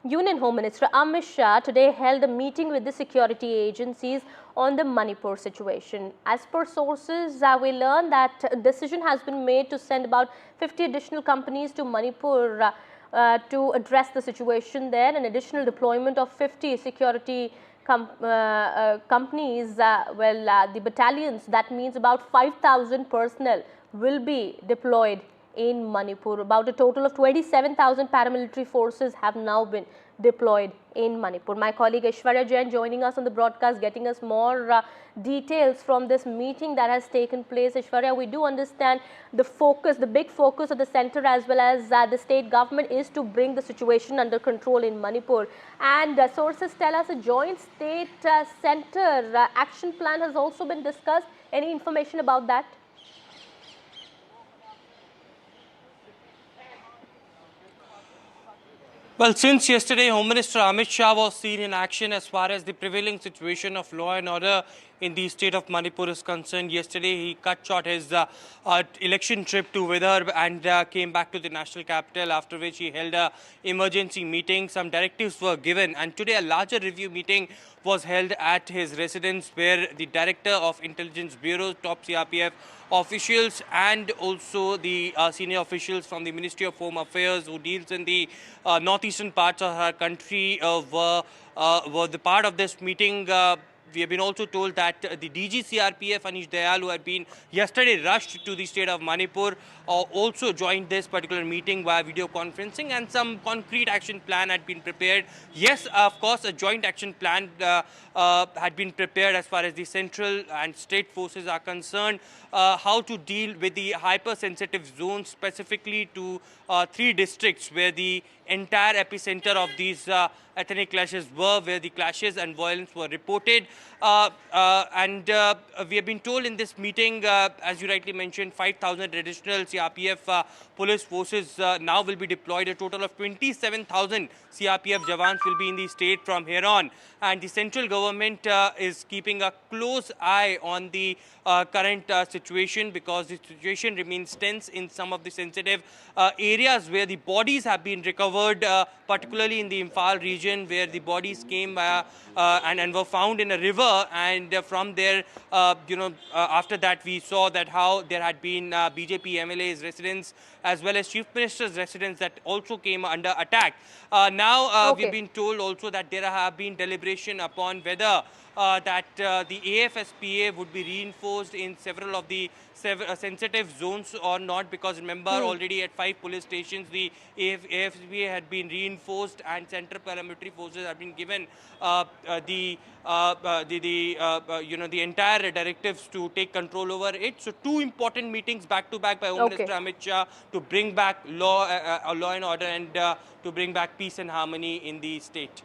Union Home Minister Amit Shah today held a meeting with the security agencies on the Manipur situation. As per sources, we learned that a decision has been made to send about 50 additional companies to Manipur to address the situation there. An additional deployment of 50 security companies, the battalions, that means about 5,000 personnel will be deployed in Manipur. About a total of 27,000 paramilitary forces have now been deployed in Manipur. My colleague Aishwarya Jain joining us on the broadcast, getting us more details from this meeting that has taken place. Aishwarya, we do understand the focus, the big focus of the centre as well as the state government is to bring the situation under control in Manipur. And sources tell us a joint state centre action plan has also been discussed. Any information about that? Well, since yesterday, Home Minister Amit Shah was seen in action as far as the prevailing situation of law and order in the state of Manipur is concerned. Yesterday, he cut short his election trip to Vidarbha and came back to the national capital, after which he held a emergency meeting. Some directives were given, and today a larger review meeting was held at his residence, where the Director of Intelligence Bureau, top CRPF officials, and also the senior officials from the Ministry of Home Affairs who deals in the northeastern parts of our country were the part of this meeting. We have been also told that the DG CRPF, Anish Dayal, who had been yesterday rushed to the state of Manipur, also joined this particular meeting via video conferencing, and some concrete action plan had been prepared. Yes, of course, a joint action plan had been prepared as far as the central and state forces are concerned, how to deal with the hypersensitive zones, specifically to 3 districts where the entire epicenter of these ethnic clashes were, where the clashes and violence were reported. We have been told in this meeting, as you rightly mentioned, 5,000 additional CRPF police forces now will be deployed. A total of 27,000 CRPF Jawans will be in the state from here on. And the central government is keeping a close eye on the current situation, because the situation remains tense in some of the sensitive areas where the bodies have been recovered, particularly in the Imphal region, where the bodies came and were found in a river. And from there, after that, we saw that how there had been BJP MLA's residence as well as Chief Minister's residence that also came under attack. We've been told also that there have been deliberation upon whether that the AFSPA would be reinforced in several of the sensitive zones or not, because remember, already at 5 police stations the AFSPA had been reinforced and central paramilitary forces have been given the entire directives to take control over it. So 2 important meetings back to back by Home Minister Amit Shah to bring back law and order and to bring back peace and harmony in the state.